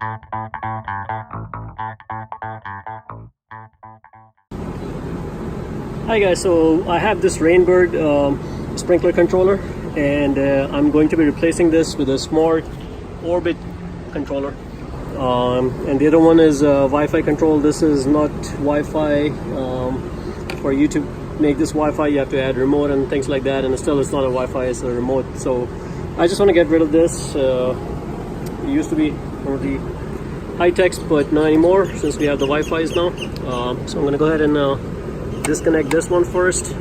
Hi guys, so I have this Rainbird sprinkler controller, and I'm going to be replacing this with a smart Orbit controller, and the other one is Wi-Fi control. This is not Wi-Fi. For you to make this Wi-Fi, you have to add remote and things like that, and still it's not a Wi-Fi, it's a remote. So I just want to get rid of this. It used to be one of the high techs, but not anymore since we have the Wi-Fi's now. So I'm going to go ahead and disconnect this one first,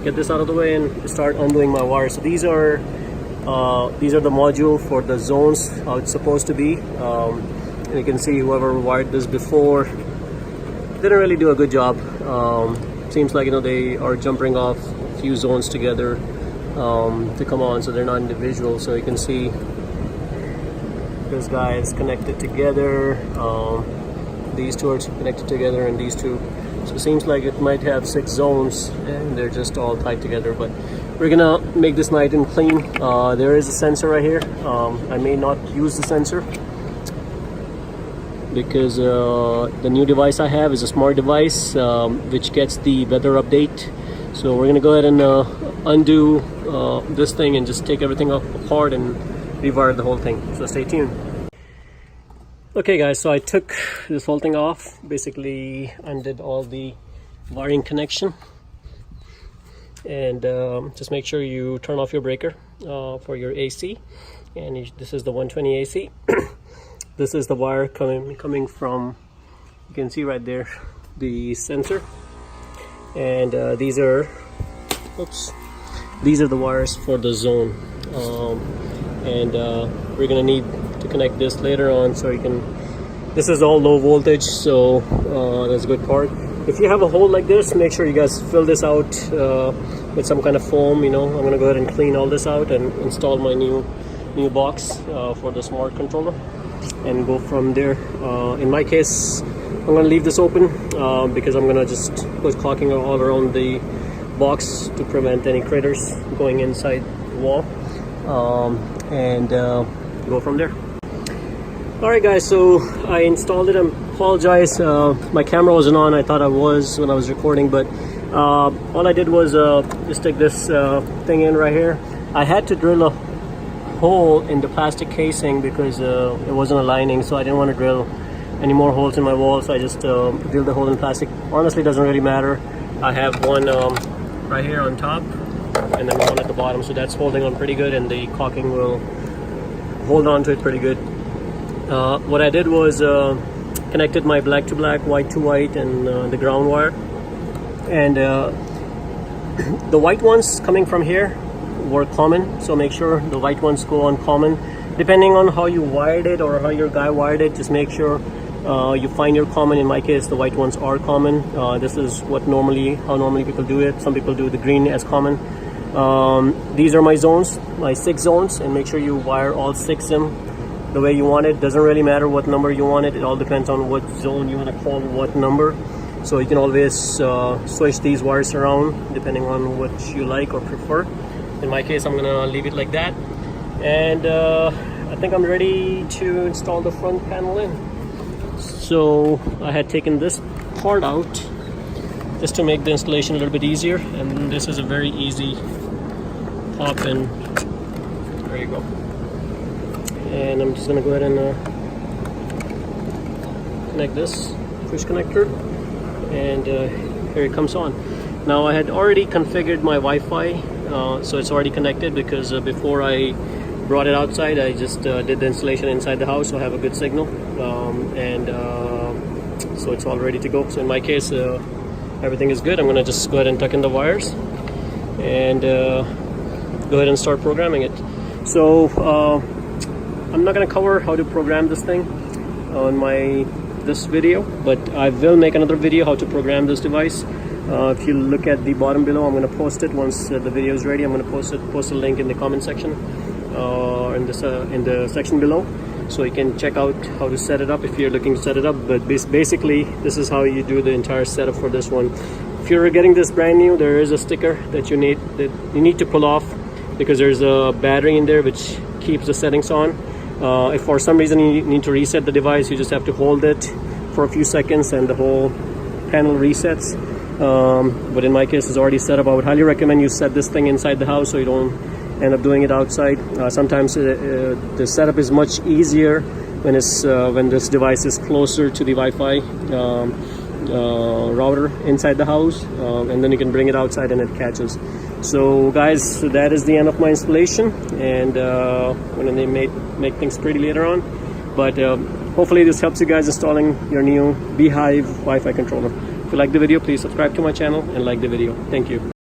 get this out of the way, and start undoing my wires. So these are the module for the zones, how it's supposed to be. And you can see whoever wired this before didn't really do a good job. Seems like, you know, they are jumping off a few zones together to come on, so they're not individual. So you can see this guy is connected together, these two are connected together, and these two. So it seems like it might have 6 zones and they're just all tied together, but we're gonna make this nice and clean. There is a sensor right here. I may not use the sensor because the new device I have is a smart device which gets the weather update. So we're gonna go ahead and undo this thing and just take everything apart and rewire the whole thing. So stay tuned. Okay guys, so I took this whole thing off, basically undid all the wiring connection, and just make sure you turn off your breaker for your AC, and this is the 120 AC. This is the wire coming from, you can see right there, the sensor, and these are the wires for the zone, and we're gonna need to connect this later on, so you can, this is all low voltage, so that's a good part. If you have a hole like this, make sure you guys fill this out with some kind of foam. You know, I'm gonna go ahead and clean all this out and install my new box for the smart controller and go from there. In my case, I'm gonna leave this open because I'm gonna just put caulking all around the box to prevent any critters going inside the wall, and go from there. Alright guys, so I installed it. I apologize, my camera wasn't on. I thought I was when I was recording, but all I did was just stick this thing in right here. I had to drill a hole in the plastic casing because it wasn't aligning, so I didn't want to drill any more holes in my wall, so I just drilled the hole in plastic. Honestly, it doesn't really matter. I have one right here on top and then one at the bottom, so that's holding on pretty good, and the caulking will hold on to it pretty good. What I did was connected my black to black, white to white, and the ground wire, and the white ones coming from here were common, so make sure the white ones go on common. Depending on how you wired it or how your guy wired it, just make sure you find your common. In my case, the white ones are common. This is how normally people do it. Some people do the green as common. These are my zones, my 6 zones, and make sure you wire all 6 of them the way you want it. Doesn't really matter what number you want it. It all depends on what zone you want to call what number. So you can always switch these wires around depending on what you like or prefer. In my case, I'm gonna leave it like that, and I think I'm ready to install the front panel in. So I had taken this part out just to make the installation a little bit easier, and this is a very easy pop in. There you go. And I'm just gonna go ahead and connect this push connector, and here it comes on. Now I had already configured my Wi-Fi, so it's already connected because before I brought it outside, I just did the installation inside the house, so I have a good signal, and so it's all ready to go. So in my case, everything is good. I'm gonna just go ahead and tuck in the wires and go ahead and start programming it. So I'm not gonna cover how to program this thing on this video, but I will make another video how to program this device. If you look at the bottom below, I'm going to post it once the video is ready. I'm going to post a link in the comment section, in the section below, so you can check out how to set it up if you're looking to set it up. But basically, this is how you do the entire setup for this one. If you're getting this brand new, there is a sticker that you need to pull off because there's a battery in there which keeps the settings on. If for some reason you need to reset the device, you just have to hold it for a few seconds and the whole panel resets. But in my case, it's already set up. I would highly recommend you set this thing inside the house so you don't end up doing it outside. Sometimes the setup is much easier when this device is closer to the Wi-Fi router inside the house, and then you can bring it outside and it catches. So guys, so that is the end of my installation, and when they make things pretty later on. But hopefully this helps you guys installing your new b-hyve Wi-Fi controller. If you like the video, please subscribe to my channel and like the video. Thank you.